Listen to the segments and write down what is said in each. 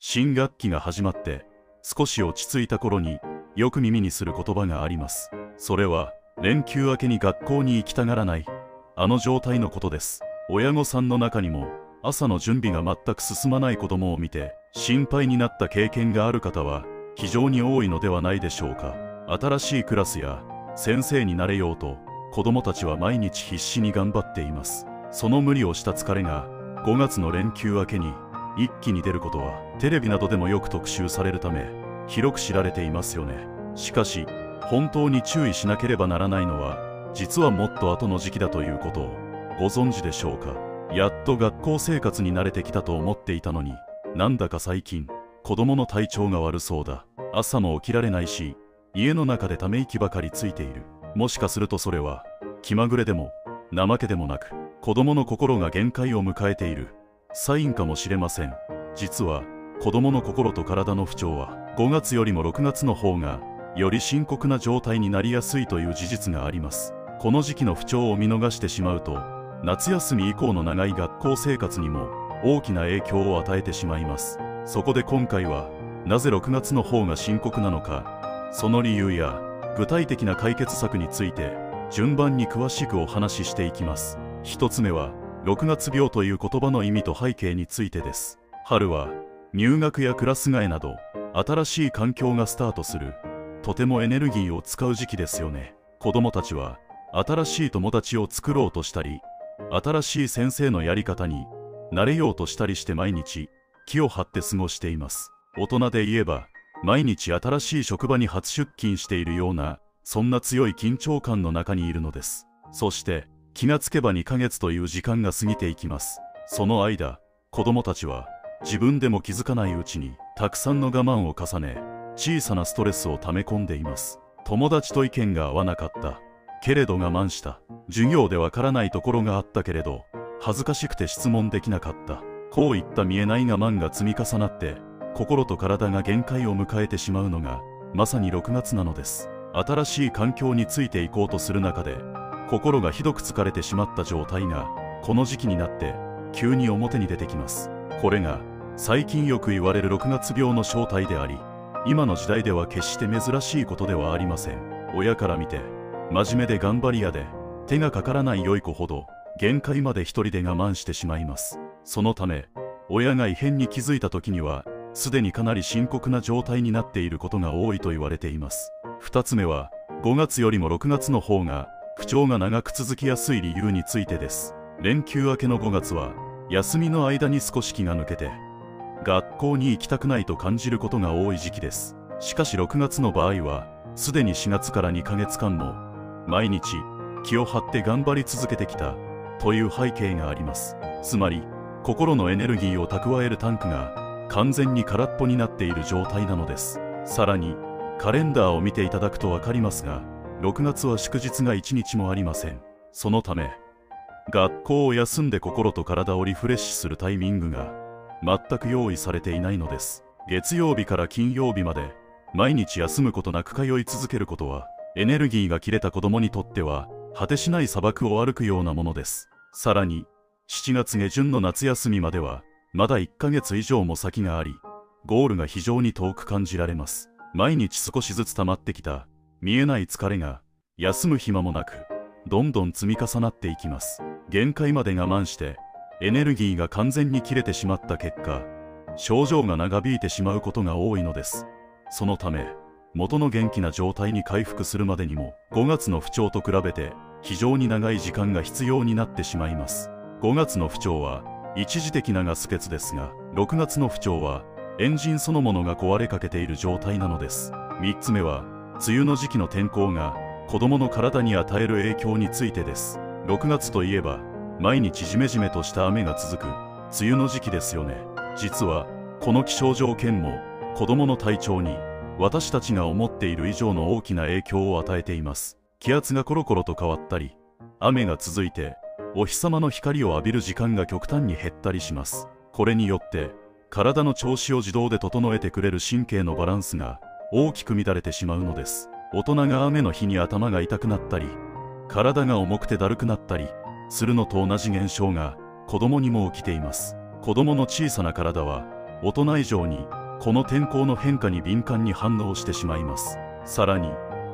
新学期が始まって少し落ち着いた頃によく耳にする言葉があります。それは連休明けに学校に行きたがらないあの状態のことです。親御さんの中にも朝の準備が全く進まない子供を見て心配になった経験がある方は非常に多いのではないでしょうか。新しいクラスや先生になれようと子供たちは毎日必死に頑張っています。その無理をした疲れが5月の連休明けに一気に出ることはテレビなどでもよく特集されるため広く知られていますよね。しかし本当に注意しなければならないのは実はもっと後の時期だということをご存知でしょうか。やっと学校生活に慣れてきたと思っていたのになんだか最近子供の体調が悪そうだ。朝も起きられないし家の中でため息ばかりついている。もしかするとそれは気まぐれでも怠けでもなく子供の心が限界を迎えているサインかもしれません。実は子供の心と体の不調は5月よりも6月の方がより深刻な状態になりやすいという事実があります。この時期の不調を見逃してしまうと夏休み以降の長い学校生活にも大きな影響を与えてしまいます。そこで今回はなぜ6月の方が深刻なのか、その理由や具体的な解決策について順番に詳しくお話ししていきます。一つ目は6月病という言葉の意味と背景についてです。春は入学やクラス替えなど新しい環境がスタートするとてもエネルギーを使う時期ですよね。子供たちは新しい友達を作ろうとしたり新しい先生のやり方に慣れようとしたりして毎日気を張って過ごしています。大人で言えば毎日新しい職場に初出勤しているようなそんな強い緊張感の中にいるのです。そして気がつけば2ヶ月という時間が過ぎていきます。その間子供たちは自分でも気づかないうちにたくさんの我慢を重ね小さなストレスを溜め込んでいます。友達と意見が合わなかったけれど我慢した。授業でわからないところがあったけれど恥ずかしくて質問できなかった。こういった見えない我慢が積み重なって心と体が限界を迎えてしまうのがまさに6月なのです。新しい環境についていこうとする中で心がひどく疲れてしまった状態がこの時期になって急に表に出てきます。これが最近よく言われる6月病の正体であり今の時代では決して珍しいことではありません。親から見て真面目で頑張り屋で手がかからない良い子ほど限界まで一人で我慢してしまいます。そのため親が異変に気づいた時にはすでにかなり深刻な状態になっていることが多いと言われています。2つ目は5月よりも6月の方が不調が長く続きやすい理由についてです。連休明けの5月は休みの間に少し気が抜けて学校に行きたくないと感じることが多い時期です。しかし6月の場合はすでに4月から2ヶ月間も毎日気を張って頑張り続けてきたという背景があります。つまり心のエネルギーを蓄えるタンクが完全に空っぽになっている状態なのです。さらにカレンダーを見ていただくと分かりますが6月は祝日が1日もありません。そのため学校を休んで心と体をリフレッシュするタイミングが全く用意されていないのです。月曜日から金曜日まで毎日休むことなく通い続けることはエネルギーが切れた子供にとっては果てしない砂漠を歩くようなものです。さらに7月下旬の夏休みまではまだ1ヶ月以上も先がありゴールが非常に遠く感じられます。毎日少しずつ溜まってきた見えない疲れが休む暇もなくどんどん積み重なっていきます。限界まで我慢してエネルギーが完全に切れてしまった結果症状が長引いてしまうことが多いのです。そのため元の元気な状態に回復するまでにも5月の不調と比べて非常に長い時間が必要になってしまいます。5月の不調は一時的なガス欠ですが6月の不調はエンジンそのものが壊れかけている状態なのです。3つ目は梅雨の時期の天候が子供の体に与える影響についてです。6月といえば毎日ジメジメとした雨が続く梅雨の時期ですよね。実はこの気象条件も子供の体調に私たちが思っている以上の大きな影響を与えています。気圧がコロコロと変わったり雨が続いてお日様の光を浴びる時間が極端に減ったりします。これによって体の調子を自動で整えてくれる神経のバランスが大きく乱れてしまうのです。大人が雨の日に頭が痛くなったり体が重くてだるくなったりするのと同じ現象が子供にも起きています。子供の小さな体は大人以上にこの天候の変化に敏感に反応してしまいます。さらに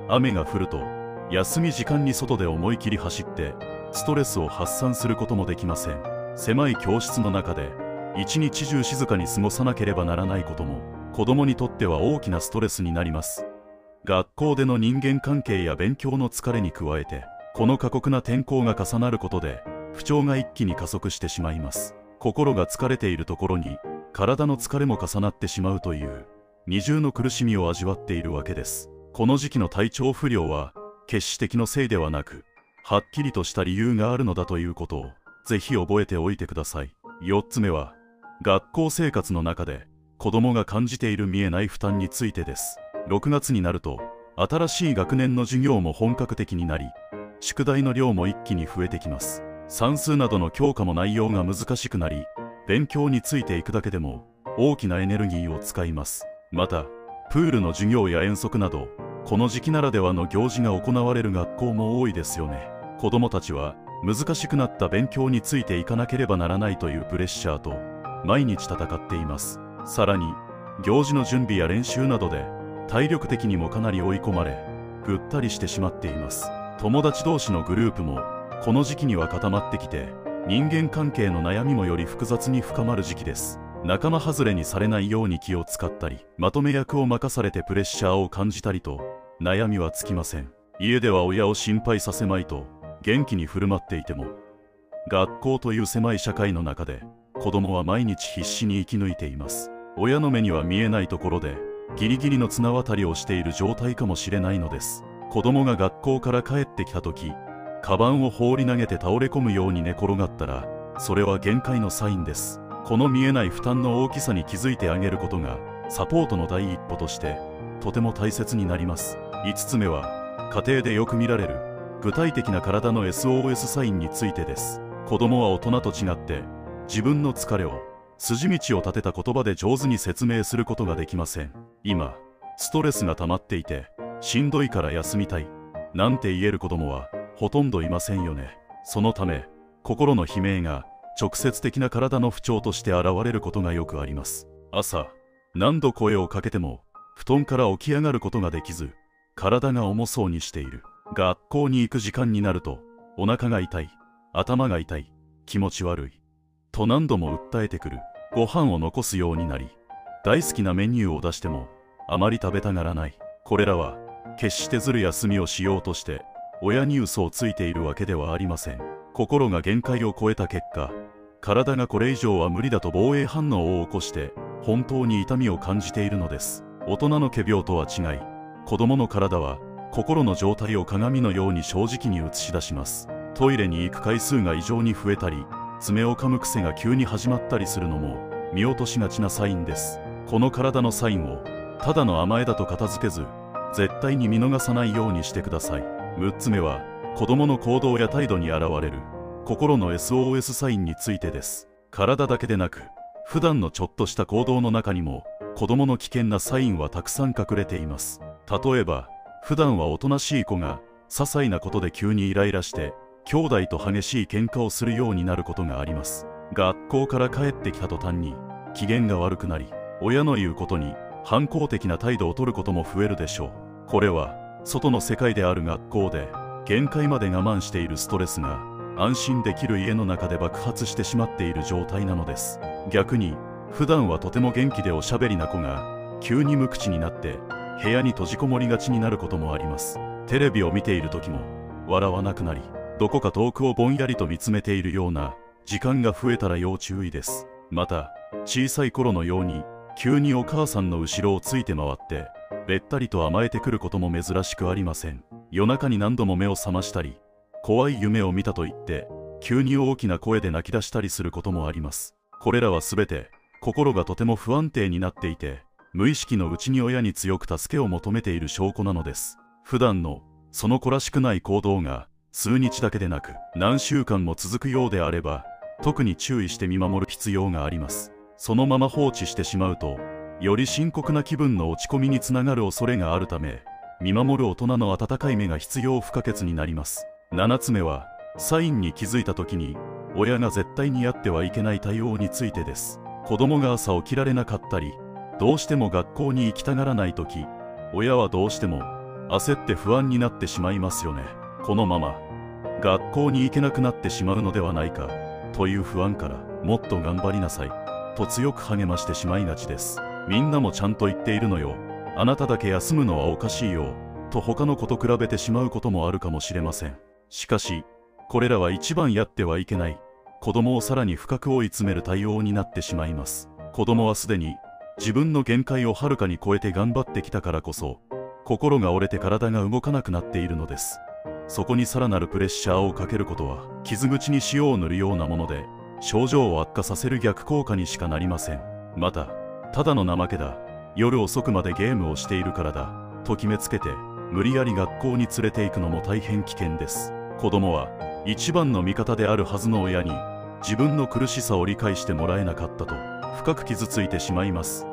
雨が降ると休み時間に外で思い切り走ってストレスを発散することもできません。狭い教室の中で一日中静かに過ごさなければならないことも子供にとっては大きなストレスになります。学校での人間関係や勉強の疲れに加えて、この過酷な天候が重なることで不調が一気に加速してしまいます。心が疲れているところに体の疲れも重なってしまうという二重の苦しみを味わっているわけです。この時期の体調不良は決して気のせいではなく、はっきりとした理由があるのだということをぜひ覚えておいてください。4つ目は、学校生活の中で子供が感じている見えない負担についてです。6月になると新しい学年の授業も本格的になり、宿題の量も一気に増えてきます。算数などの教科も内容が難しくなり、勉強についていくだけでも大きなエネルギーを使います。またプールの授業や遠足など、この時期ならではの行事が行われる学校も多いですよね。子供たちは難しくなった勉強についていかなければならないというプレッシャーと毎日戦っています。さらに行事の準備や練習などで体力的にもかなり追い込まれ、ぐったりしてしまっています。友達同士のグループもこの時期には固まってきて、人間関係の悩みもより複雑に深まる時期です。仲間外れにされないように気を使ったり、まとめ役を任されてプレッシャーを感じたりと悩みは尽きません。家では親を心配させまいと元気に振る舞っていても、学校という狭い社会の中で子供は毎日必死に生き抜いています。親の目には見えないところでギリギリの綱渡りをしている状態かもしれないのです。子供が学校から帰ってきた時、カバンを放り投げて倒れ込むように寝転がったら、それは限界のサインです。この見えない負担の大きさに気づいてあげることがサポートの第一歩としてとても大切になります。5つ目は、家庭でよく見られる具体的な体の SOS サインについてです。子供は大人と違って自分の疲れを筋道を立てた言葉で上手に説明することができません。今ストレスが溜まっていてしんどいから休みたいなんて言える子供はほとんどいませんよね。そのため心の悲鳴が直接的な体の不調として現れることがよくあります。朝何度声をかけても布団から起き上がることができず、体が重そうにしている。学校に行く時間になるとお腹が痛い、頭が痛い、気持ち悪いと何度も訴えてくる。ご飯を残すようになり、大好きなメニューを出してもあまり食べたがらない。これらは決してずる休みをしようとして親に嘘をついているわけではありません。心が限界を超えた結果、体がこれ以上は無理だと防衛反応を起こして本当に痛みを感じているのです。大人の仮病とは違い、子供の体は心の状態を鏡のように正直に映し出します。トイレに行く回数が異常に増えたり、爪を噛む癖が急に始まったりするのも見落としがちなサインです。この体のサインをただの甘えだと片付けず、絶対に見逃さないようにしてください。6つ目は、子供の行動や態度に現れる心の SOS サインについてです。体だけでなく、普段のちょっとした行動の中にも子供の危険なサインはたくさん隠れています。例えば、普段はおとなしい子が些細なことで急にイライラして兄弟と激しい喧嘩をするようになることがあります。学校から帰ってきた途端に機嫌が悪くなり、親の言うことに反抗的な態度を取ることも増えるでしょう。これは外の世界である学校で限界まで我慢しているストレスが安心できる家の中で爆発してしまっている状態なのです。逆に普段はとても元気でおしゃべりな子が急に無口になって部屋に閉じこもりがちになることもあります。テレビを見ている時も笑わなくなり、どこか遠くをぼんやりと見つめているような時間が増えたら要注意です。また小さい頃のように急にお母さんの後ろをついて回ってべったりと甘えてくることも珍しくありません。夜中に何度も目を覚ましたり、怖い夢を見たと言って急に大きな声で泣き出したりすることもあります。これらはすべて心がとても不安定になっていて、無意識のうちに親に強く助けを求めている証拠なのです。普段のその子らしくない行動が数日だけでなく何週間も続くようであれば、特に注意して見守る必要があります。そのまま放置してしまうと、より深刻な気分の落ち込みにつながる恐れがあるため、見守る大人の温かい目が必要不可欠になります。7つ目は、サインに気づいた時に親が絶対にやってはいけない対応についてです。子供が朝起きられなかったり、どうしても学校に行きたがらないとき、親はどうしても焦って不安になってしまいますよね。このまま学校に行けなくなってしまうのではないかという不安から、もっと頑張りなさいと強く励ましてしまいがちです。みんなもちゃんと言っているのよ、あなただけ休むのはおかしいよと他の子と比べてしまうこともあるかもしれません。しかしこれらは一番やってはいけない、子供をさらに深く追い詰める対応になってしまいます。子供はすでに自分の限界をはるかに超えて頑張ってきたからこそ、心が折れて体が動かなくなっているのです。そこにさらなるプレッシャーをかけることは、傷口に塩を塗るようなもので、症状を悪化させる逆効果にしかなりません。また、ただの怠けだ、夜遅くまでゲームをしているからだと決めつけて、無理やり学校に連れて行くのも大変危険です。子供は一番の味方であるはずの親に、自分の苦しさを理解してもらえなかったと深く傷ついてしまいます。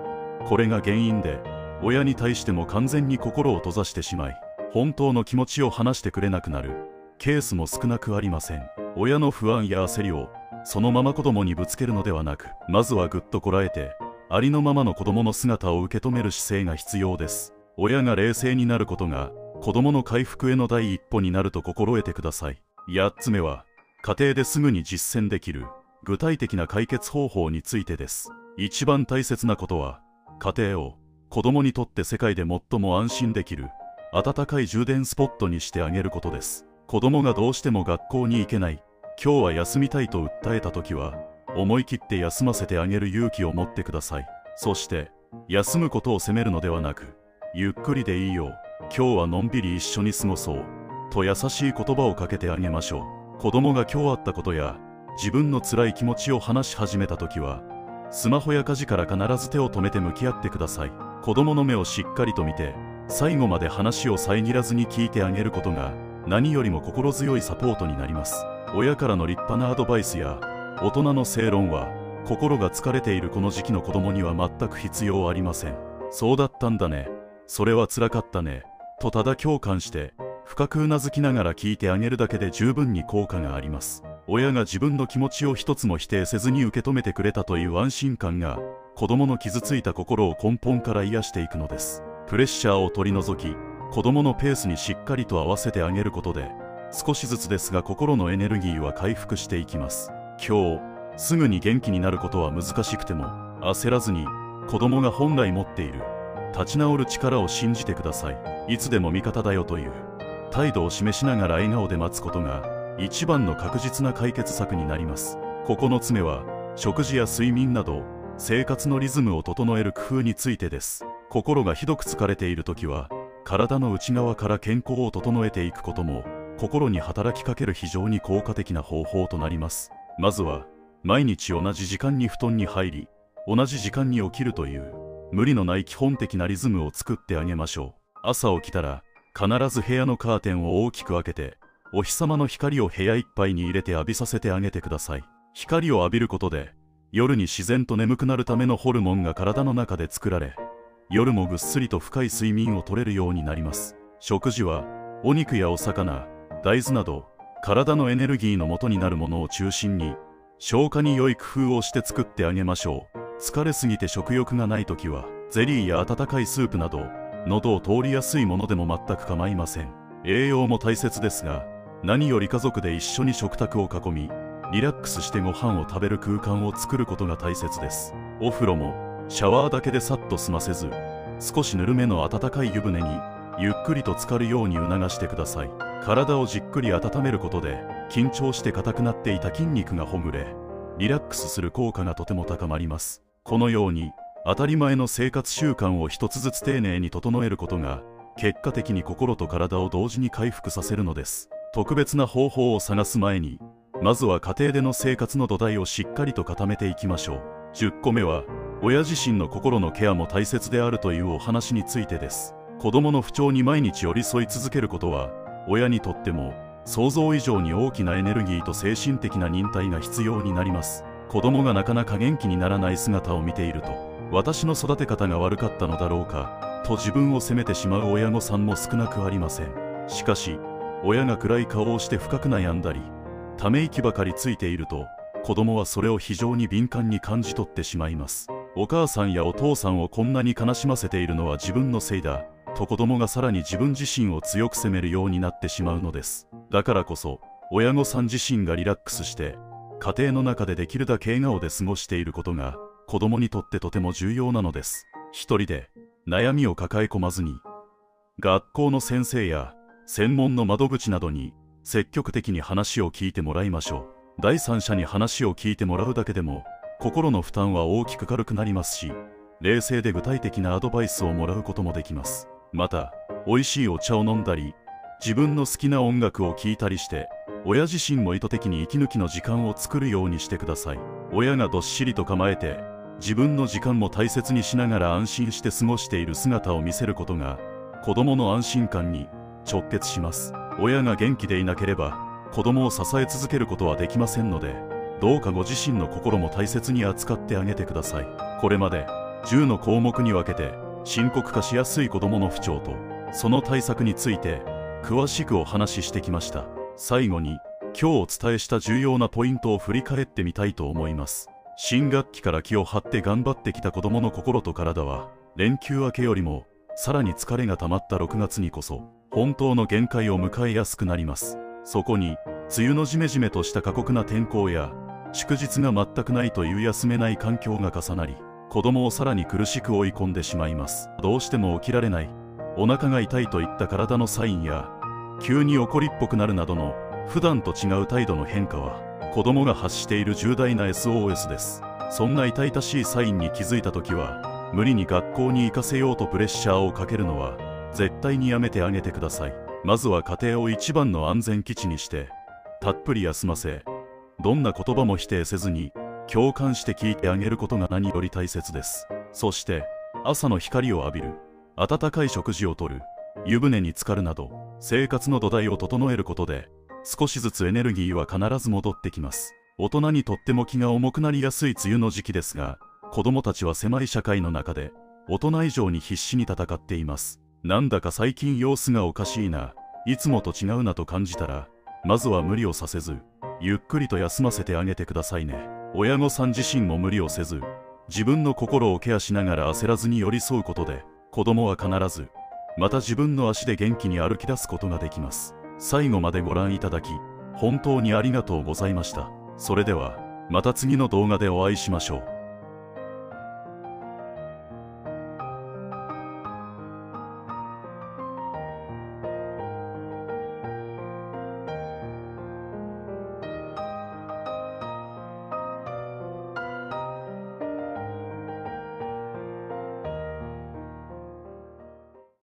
これが原因で、親に対しても完全に心を閉ざしてしまい、本当の気持ちを話してくれなくなるケースも少なくありません。親の不安や焦りをそのまま子供にぶつけるのではなく、まずはぐっとこらえて、ありのままの子供の姿を受け止める姿勢が必要です。親が冷静になることが子供の回復への第一歩になると心得てください。8つ目は、家庭ですぐに実践できる具体的な解決方法についてです。一番大切なことは、家庭を子供にとって世界で最も安心できる温かい充電スポットにしてあげることです。子供がどうしても学校に行けない、今日は休みたいと訴えたときは、思い切って休ませてあげる勇気を持ってください。そして休むことを責めるのではなく、ゆっくりでいいよ、今日はのんびり一緒に過ごそうと優しい言葉をかけてあげましょう。子供が今日あったことや自分の辛い気持ちを話し始めたときは、スマホや家事から必ず手を止めて向き合ってください。子供の目をしっかりと見て、最後まで話を遮らずに聞いてあげることが、何よりも心強いサポートになります。親からの立派なアドバイスや大人の正論は、心が疲れているこの時期の子供には全く必要ありません。そうだったんだね、それは辛かったねとただ共感して深くうなずきながら聞いてあげるだけで十分に効果があります。親が自分の気持ちを一つも否定せずに受け止めてくれたという安心感が、子供の傷ついた心を根本から癒していくのです。プレッシャーを取り除き、子供のペースにしっかりと合わせてあげることで、少しずつですが心のエネルギーは回復していきます。今日すぐに元気になることは難しくても、焦らずに子供が本来持っている立ち直る力を信じてください。いつでも味方だよという態度を示しながら笑顔で待つことが一番の確実な解決策になります。9つ目は、食事や睡眠など生活のリズムを整える工夫についてです。心がひどく疲れているときは、体の内側から健康を整えていくことも心に働きかける非常に効果的な方法となります。まずは毎日同じ時間に布団に入り、同じ時間に起きるという無理のない基本的なリズムを作ってあげましょう。朝起きたら必ず部屋のカーテンを大きく開けて、お日様の光を部屋いっぱいに入れて浴びさせてあげてください。光を浴びることで夜に自然と眠くなるためのホルモンが体の中で作られ、夜もぐっすりと深い睡眠をとれるようになります。食事はお肉やお魚、大豆など体のエネルギーの元になるものを中心に、消化に良い工夫をして作ってあげましょう。疲れすぎて食欲がないときは、ゼリーや温かいスープなど喉を通りやすいものでも全く構いません。栄養も大切ですが、何より家族で一緒に食卓を囲み、リラックスしてご飯を食べる空間を作ることが大切です。お風呂もシャワーだけでさっと済ませず、少しぬるめの温かい湯船にゆっくりと浸かるように促してください。体をじっくり温めることで、緊張して硬くなっていた筋肉がほぐれ、リラックスする効果がとても高まります。このように当たり前の生活習慣を一つずつ丁寧に整えることが、結果的に心と体を同時に回復させるのです。特別な方法を探す前に、まずは家庭での生活の土台をしっかりと固めていきましょう。10個目は、親自身の心のケアも大切であるというお話についてです。子供の不調に毎日寄り添い続けることは、親にとっても想像以上に大きなエネルギーと精神的な忍耐が必要になります。子供がなかなか元気にならない姿を見ていると、私の育て方が悪かったのだろうかと自分を責めてしまう親御さんも少なくありません。しかし、親が暗い顔をして深く悩んだり、ため息ばかりついていると、子供はそれを非常に敏感に感じ取ってしまいます。お母さんやお父さんをこんなに悲しませているのは自分のせいだと子供がさらに自分自身を強く責めるようになってしまうのです。だからこそ親御さん自身がリラックスして家庭の中でできるだけ笑顔で過ごしていることが子供にとってとても重要なのです。一人で悩みを抱え込まずに、学校の先生や専門の窓口などに積極的に話を聞いてもらいましょう。第三者に話を聞いてもらうだけでも心の負担は大きく軽くなりますし、冷静で具体的なアドバイスをもらうこともできます。また、美味しいお茶を飲んだり、自分の好きな音楽を聴いたりして、親自身も意図的に息抜きの時間を作るようにしてください。親がどっしりと構えて、自分の時間も大切にしながら安心して過ごしている姿を見せることが、子供の安心感に直結します。親が元気でいなければ、子供を支え続けることはできませんので、どうかご自身の心も大切に扱ってあげてください。これまで10の項目に分けて深刻化しやすい子どもの不調とその対策について詳しくお話ししてきました。最後に今日お伝えした重要なポイントを振り返ってみたいと思います。新学期から気を張って頑張ってきた子どもの心と体は連休明けよりもさらに疲れが溜まった6月にこそ本当の限界を迎えやすくなります。そこに梅雨のジメジメとした過酷な天候や祝日が全くないという休めない環境が重なり、子供をさらに苦しく追い込んでしまいます。どうしても起きられない、お腹が痛いといった体のサインや、急に怒りっぽくなるなどの普段と違う態度の変化は、子供が発している重大な SOS です。そんな痛々しいサインに気づいたときは、無理に学校に行かせようとプレッシャーをかけるのは、絶対にやめてあげてください。まずは家庭を一番の安全基地にして、たっぷり休ませ、どんな言葉も否定せずに共感して聞いてあげることが何より大切です。そして朝の光を浴びる、温かい食事をとる、湯船に浸かるなど生活の土台を整えることで少しずつエネルギーは必ず戻ってきます。大人にとっても気が重くなりやすい梅雨の時期ですが、子供たちは狭い社会の中で大人以上に必死に戦っています。なんだか最近様子がおかしいな、いつもと違うなと感じたら、まずは無理をさせずゆっくりと休ませてあげてくださいね。親御さん自身も無理をせず、自分の心をケアしながら焦らずに寄り添うことで、子供は必ず、また自分の足で元気に歩き出すことができます。最後までご覧いただき、本当にありがとうございました。それでは、また次の動画でお会いしましょう。